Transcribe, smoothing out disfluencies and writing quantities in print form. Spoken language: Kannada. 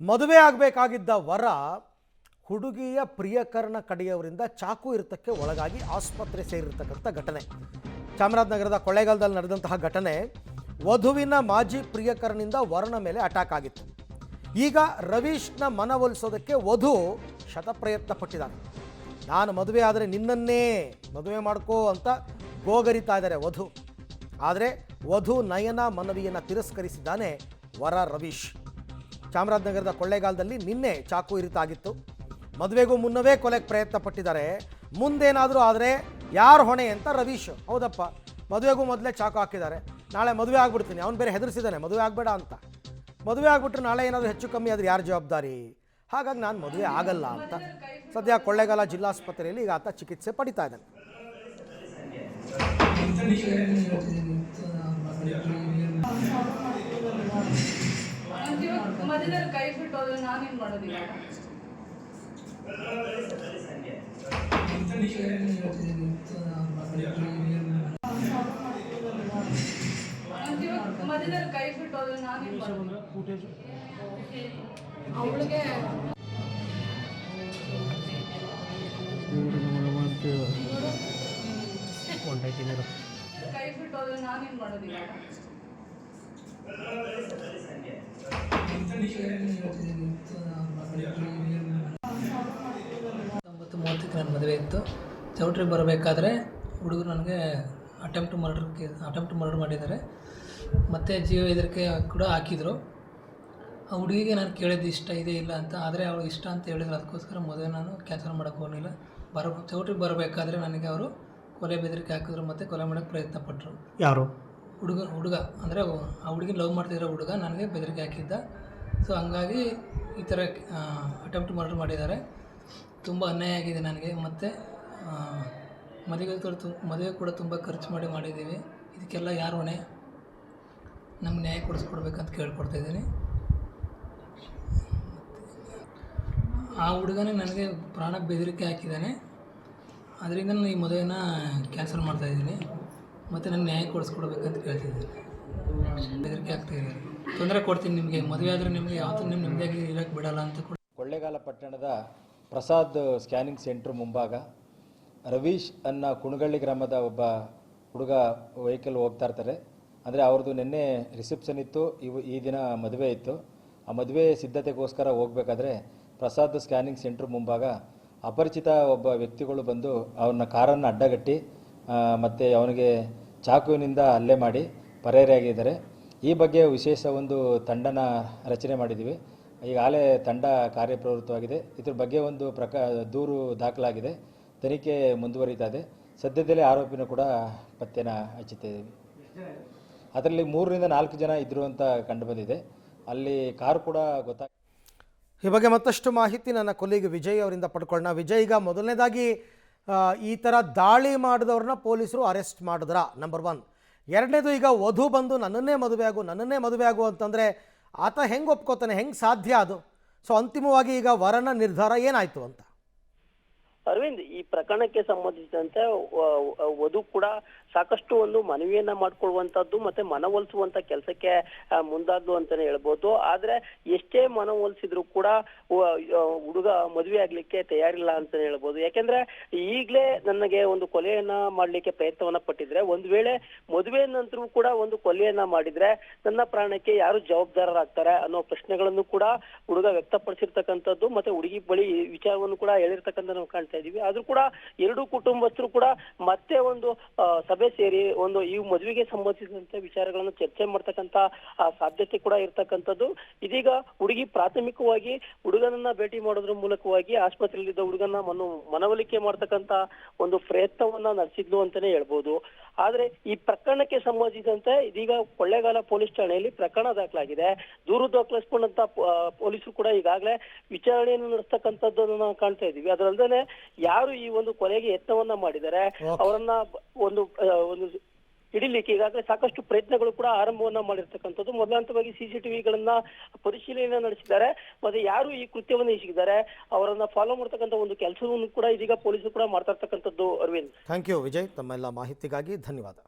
ಮದುವೆ ಆಗಬೇಕಾಗಿದ್ದ ವರ ಹುಡುಗಿಯ ಪ್ರಿಯಕರನ ಕಡೆಯವರಿಂದ ಚಾಕು ಇರ್ತಕ್ಕೆ ಒಳಗಾಗಿ ಆಸ್ಪತ್ರೆ ಸೇರಿರ್ತಕ್ಕಂಥ ಘಟನೆ. ಚಾಮರಾಜನಗರದ ಕೊಳ್ಳೇಗಾಲದಲ್ಲಿ ನಡೆದಂತಹ ಘಟನೆ. ವಧುವಿನ ಮಾಜಿ ಪ್ರಿಯಕರನಿಂದ ವರನ ಮೇಲೆ ಅಟ್ಯಾಕ್ ಆಗಿತ್ತು. ಈಗ ರವೀಶ್ನ ಮನವೊಲಿಸೋದಕ್ಕೆ ವಧು ಶತಪ್ರಯತ್ನ ಪಟ್ಟಿದ್ದಾನೆ. ನಾನು ಮದುವೆ ಆದರೆ ನಿನ್ನನ್ನೇ ಮದುವೆ ಮಾಡ್ಕೋ ಅಂತ ಗೋಗರಿತಾ ಇದ್ದಾರೆ ವಧು. ಆದರೆ ವಧು ನಯನ ಮನವಿಯನ್ನು ತಿರಸ್ಕರಿಸಿದ್ದಾನೆ ವರ ರವೀಶ್. ಚಾಮರಾಜನಗರದ ಕೊಳ್ಳೇಗಾಲದಲ್ಲಿ ನಿನ್ನೆ ಚಾಕು ಇರಿತಾಗಿತ್ತು. ಮದುವೆಗೂ ಮುನ್ನವೇ ಕೊಲೆಗೆ ಪ್ರಯತ್ನ ಪಟ್ಟಿದ್ದಾರೆ. ಮುಂದೇನಾದರೂ ಆದರೆ ಯಾರು ಹೊಣೆ ಅಂತ ರವೀಶ್. ಹೌದಪ್ಪ, ಮದುವೆಗೂ ಮೊದಲೇ ಚಾಕು ಹಾಕಿದ್ದಾರೆ, ನಾಳೆ ಮದುವೆ ಆಗ್ಬಿಡ್ತೀನಿ. ಅವ್ನು ಬೇರೆ ಹೆದರಿಸಿದ್ದಾನೆ ಮದುವೆ ಆಗಬೇಡ ಅಂತ. ಮದುವೆ ಆಗ್ಬಿಟ್ರೆ ನಾಳೆ ಏನಾದರೂ ಹೆಚ್ಚು ಕಮ್ಮಿ ಆದರೆ ಯಾರು ಜವಾಬ್ದಾರಿ? ಹಾಗಾಗಿ ನಾನು ಮದುವೆ ಆಗಲ್ಲ ಅಂತ ಸದ್ಯ ಕೊಳ್ಳೇಗಾಲ ಜಿಲ್ಲಾಸ್ಪತ್ರೆಯಲ್ಲಿ ಈಗ ಆತ ಚಿಕಿತ್ಸೆ ಪಡಿತಾ ಇದ್ದಾನೆ. ಕೈ ಬಿಟ್ಟು ಹೋದ್ರೆ ನಾನೇನು ಮಾಡೋದಿಲ್ಲ. ಮಧ್ಯದಲ್ಲಿ ಕೈ ಬಿಟ್ಟು ಹೋದ್ರೆ ನಾನೇನು ಮಾಡೋದಿಲ್ಲ. ಅವಳಿಗೆ ಕೈ ಬಿಟ್ಟು ಹೋದ್ರೆ ನಾನೇನು ಮಾಡೋದಿಲ್ಲ. 9:30ಕ್ಕೆ ನನ್ನ ಮದುವೆ ಇತ್ತು. ಚೌಟ್ರಿಗೆ ಬರಬೇಕಾದ್ರೆ ಹುಡುಗರು ನನಗೆ ಅಟೆಂಪ್ಟ್ ಮರ್ಡರ್ ಮಾಡಿದ್ದಾರೆ. ಮತ್ತು ಜೀವ ಹೆದರಿಕೆ ಕೂಡ ಹಾಕಿದರು. ಆ ಹುಡುಗಿಗೆ ನಾನು ಕೇಳಿದ್ದು ಇಷ್ಟ ಇದೆ ಇಲ್ಲ ಅಂತ. ಆದರೆ ಅವಳು ಇಷ್ಟ ಅಂತ ಹೇಳಿದ್ರು. ಅದಕ್ಕೋಸ್ಕರ ಮದುವೆ ನಾನು ಕ್ಯಾನ್ಸಲ್ ಮಾಡೋಕ್ಕೆ ಹೋಗಲಿಲ್ಲ. ಚೌಟ್ರಿಗೆ ಬರಬೇಕಾದ್ರೆ ನನಗೆ ಅವರು ಕೊಲೆ ಬೆದರಿಕೆ ಹಾಕಿದ್ರು ಮತ್ತು ಕೊಲೆ ಮಾಡೋಕ್ಕೆ ಪ್ರಯತ್ನ ಪಟ್ಟರು. ಯಾರು? ಹುಡುಗ ಅಂದರೆ ಆ ಹುಡುಗಿ ಲವ್ ಮಾಡ್ತಿರೋ ಹುಡುಗ ನನಗೆ ಬೆದರಿಕೆ ಹಾಕಿದ್ದ. ಸೊ ಹಂಗಾಗಿ ಈ ಥರ ಅಟೆಂಪ್ಟ್ ಮರ್ಡರ್ ಮಾಡಿದ್ದಾರೆ. ತುಂಬ ಅನ್ಯಾಯ ಆಗಿದೆ ನನಗೆ. ಮತ್ತು ಮದುವೆ ಕೂಡ ತುಂಬ ಖರ್ಚು ಮಾಡಿದ್ದೀವಿ. ಇದಕ್ಕೆಲ್ಲ ಯಾರು ಹೊಣೆ? ನಮ್ಗೆ ನ್ಯಾಯ ಕೊಡಿಸ್ಕೊಡ್ಬೇಕಂತ ಕೇಳ್ಕೊಡ್ತಾಯಿದ್ದೀನಿ. ಆ ಹುಡುಗನೇ ನನಗೆ ಪ್ರಾಣ ಬೆದರಿಕೆ ಹಾಕಿದ್ದಾನೆ. ಅದರಿಂದ ನಾನು ಈ ಮದುವೆನ ಕ್ಯಾನ್ಸಲ್ ಮಾಡ್ತಾಯಿದ್ದೀನಿ ಮತ್ತು ನನಗೆ ನ್ಯಾಯ ಕೊಡಿಸ್ಕೊಡ್ಬೇಕಂತ ಕೇಳ್ತಿದ್ದೀನಿ. ಬೆದರಿಕೆ ಆಗ್ತಾಯಿದ್ದಾರೆ. ತೊಂದರೆ ಕೊಡ್ತೀನಿ ನಿಮಗೆ, ಮದುವೆ ಆದರೆ ನಿಮಗೆ ಯಾವತ್ತೂ ನಿಮ್ಮ ನೆಮ್ಮದಿಯಾಗಿ ಇರೋಕ್ಕೆ ಬಿಡಲ್ಲ ಅಂತ. ಕೊಳ್ಳೇಗಾಲ ಪಟ್ಟಣದ ಪ್ರಸಾದ್ ಸ್ಕ್ಯಾನಿಂಗ್ ಸೆಂಟ್ರ್ ಮುಂಭಾಗ ರವೀಶ್ ಅನ್ನೋ ಕುಣಗಳ್ಳಿ ಗ್ರಾಮದ ಒಬ್ಬ ಹುಡುಗ ವೆಹಿಕಲ್ ಹೋಗ್ತಾ ಇರ್ತಾರೆ. ಅಂದರೆ ಅವ್ರದ್ದು ನಿನ್ನೆ ರಿಸೆಪ್ಷನ್ ಇತ್ತು, ಈ ದಿನ ಮದುವೆ ಇತ್ತು. ಆ ಮದುವೆ ಸಿದ್ಧತೆಗೋಸ್ಕರ ಹೋಗಬೇಕಾದ್ರೆ ಪ್ರಸಾದ್ ಸ್ಕ್ಯಾನಿಂಗ್ ಸೆಂಟ್ರ್ ಮುಂಭಾಗ ಅಪರಿಚಿತ ಒಬ್ಬ ವ್ಯಕ್ತಿಗಳು ಬಂದು ಅವನ ಕಾರನ್ನು ಅಡ್ಡಗಟ್ಟಿ ಮತ್ತು ಅವನಿಗೆ ಚಾಕುವಿನಿಂದ ಹಲ್ಲೆ ಮಾಡಿ ಪರಾರಿಯಾಗಿದ್ದಾರೆ. ಈ ಬಗ್ಗೆ ವಿಶೇಷ ಒಂದು ತಂಡನ ರಚನೆ ಮಾಡಿದ್ದೀವಿ. ಈಗಾಗಲೇ ತಂಡ ಕಾರ್ಯಪ್ರವೃತ್ತವಾಗಿದೆ. ಇದ್ರ ಬಗ್ಗೆ ಒಂದು ದೂರು ದಾಖಲಾಗಿದೆ. ತನಿಖೆ ಮುಂದುವರಿತಾ ಇದೆ. ಸದ್ಯದಲ್ಲೇ ಆರೋಪಿನೂ ಕೂಡ ಪತ್ತೆನ ಹಚ್ಚುತ್ತಿದ್ದೀವಿ. ಅದರಲ್ಲಿ 3ರಿಂದ 4 ಜನ ಇದ್ದರು ಅಂತ ಕಂಡುಬಂದಿದೆ. ಅಲ್ಲಿ ಕಾರು ಕೂಡ ಗೊತ್ತಾಗ. ಈ ಬಗ್ಗೆ ಮತ್ತಷ್ಟು ಮಾಹಿತಿ ನನ್ನ ಕೊಲ್ಲಿಗೆ ವಿಜಯ್ ಅವರಿಂದ ಪಡ್ಕೊಳ್ಳೋಣ. ವಿಜಯ್, ಈಗ ಮೊದಲನೇದಾಗಿ ಈ ಥರ ದಾಳಿ ಮಾಡಿದವ್ರನ್ನ ಪೊಲೀಸರು ಅರೆಸ್ಟ್ ಮಾಡಿದ್ರ, ನಂಬರ್ 1. ಎರಡನೇದು, ಈಗ ವಧು ಬಂದು ನನ್ನನ್ನೇ ಮದುವೆ ಆಗು ಅಂತಂದರೆ ಆತ ಹೆಂಗೆ ಒಪ್ಕೋತಾನೆ? ಹೆಂಗೆ ಸಾಧ್ಯ ಅದು? ಸೊ ಅಂತಿಮವಾಗಿ ಈಗ ವರನ ನಿರ್ಧಾರ ಏನಾಯಿತು ಅಂತ? ಅರವಿಂದ್, ಈ ಪ್ರಕರಣಕ್ಕೆ ಸಂಬಂಧಿಸಿದಂತೆ ವಧು ಕೂಡ ಸಾಕಷ್ಟು ಒಂದು ಮನವಿಯನ್ನ ಮಾಡ್ಕೊಳ್ಳುವಂತದ್ದು ಮತ್ತೆ ಮನವೊಲಿಸುವಂತ ಕೆಲಸಕ್ಕೆ ಮುಂದಾದ್ಲು ಅಂತಾನೆ ಹೇಳ್ಬೋದು. ಆದ್ರೆ ಎಷ್ಟೇ ಮನವೊಲಿಸಿದ್ರು ಕೂಡ ಹುಡುಗ ಮದುವೆ ಆಗ್ಲಿಕ್ಕೆ ತಯಾರಿಲ್ಲ ಅಂತಾನೆ ಹೇಳ್ಬೋದು. ಯಾಕೆಂದ್ರೆ ಈಗ್ಲೇ ನನಗೆ ಒಂದು ಕೊಲೆಯನ್ನ ಮಾಡ್ಲಿಕ್ಕೆ ಪ್ರಯತ್ನವನ್ನ ಪಟ್ಟಿದ್ರೆ, ಒಂದ್ ವೇಳೆ ಮದುವೆ ನಂತರವೂ ಕೂಡ ಒಂದು ಕೊಲೆಯನ್ನ ಮಾಡಿದ್ರೆ ನನ್ನ ಪ್ರಾಣಕ್ಕೆ ಯಾರು ಜವಾಬ್ದಾರರಾಗ್ತಾರೆ ಅನ್ನೋ ಪ್ರಶ್ನೆಗಳನ್ನು ಕೂಡ ಹುಡುಗ ವ್ಯಕ್ತಪಡಿಸಿರ್ತಕ್ಕಂಥದ್ದು ಮತ್ತೆ ಹುಡುಗಿ ಬಳಿ ವಿಚಾರವನ್ನು ಕೂಡ ಹೇಳಿರ್ತಕ್ಕಂಥ ನಾವು ಕಾಣ್ತಾ ಇದೀವಿ. ಆದ್ರೂ ಕೂಡ ಎರಡೂ ಕುಟುಂಬಸ್ಥರು ಕೂಡ ಮತ್ತೆ ಒಂದು ಸಭೆ ಸೇರಿ ಒಂದು ಈ ಮದುವೆಗೆ ಸಂಬಂಧಿಸಿದಂತೆ ವಿಚಾರಗಳನ್ನು ಚರ್ಚೆ ಮಾಡ್ತಕ್ಕಂತ ಸಾಧ್ಯತೆ ಕೂಡ ಇರ್ತಕ್ಕಂಥದ್ದು. ಇದೀಗ ಹುಡುಗಿ ಪ್ರಾಥಮಿಕವಾಗಿ ಹುಡುಗನನ್ನ ಭೇಟಿ ಮಾಡೋದ್ರ ಮೂಲಕವಾಗಿ ಆಸ್ಪತ್ರೆಯಲ್ಲಿದ್ದ ಹುಡುಗನ ಮನವೊಲಿಕೆ ಮಾಡ್ತಕ್ಕಂತ ಒಂದು ಪ್ರಯತ್ನವನ್ನ ನಡೆಸಿದ್ಲು ಅಂತಾನೆ ಹೇಳ್ಬೋದು. ಆದ್ರೆ ಈ ಪ್ರಕರಣಕ್ಕೆ ಸಂಬಂಧಿಸಿದಂತೆ ಇದೀಗ ಕೊಳ್ಳೇಗಾಲ ಪೊಲೀಸ್ ಠಾಣೆಯಲ್ಲಿ ಪ್ರಕರಣ ದಾಖಲಾಗಿದೆ. ದೂರು ದಾಖಲಿಸಿಕೊಂಡಂತ ಪೊಲೀಸರು ಕೂಡ ಈಗಾಗಲೇ ವಿಚಾರಣೆಯನ್ನು ನಡೆಸ್ತಕ್ಕಂಥದ್ದನ್ನು ನಾವು ಕಾಣ್ತಾ ಇದೀವಿ. ಅದರಲ್ಲದೆ ಯಾರು ಈ ಒಂದು ಕೊಲೆಗೆ ಯತ್ನವನ್ನ ಮಾಡಿದ್ದಾರೆ ಅವರನ್ನ ಒಂದು ಹಿಡಿಲಿಕ್ಕೆ ಈಗಾಗಲೇ ಸಾಕಷ್ಟು ಪ್ರಯತ್ನಗಳು ಕೂಡ ಆರಂಭವನ್ನ ಮಾಡಿರ್ತಕ್ಕಂಥದ್ದು. ಮೊದಲ ಹಂತವಾಗಿ CCTVಗಳನ್ನ ಪರಿಶೀಲನೆ ನಡೆಸಿದ್ದಾರೆ. ಮತ್ತೆ ಯಾರು ಈ ಕೃತ್ಯವನ್ನು ಎಸಗಿದ್ದಾರೆ ಅವರನ್ನ ಫಾಲೋ ಮಾಡ್ತಕ್ಕಂಥ ಒಂದು ಕೆಲಸವನ್ನು ಕೂಡ ಇದೀಗ ಪೊಲೀಸರು ಕೂಡ ಮಾಡ್ತಾ ಇರ್ತಕ್ಕಂಥದ್ದು. ಅರವಿಂದ್, ಥ್ಯಾಂಕ್ ಯು ವಿಜಯ್, ತಮ್ಮೆಲ್ಲ ಮಾಹಿತಿಗಾಗಿ ಧನ್ಯವಾದ.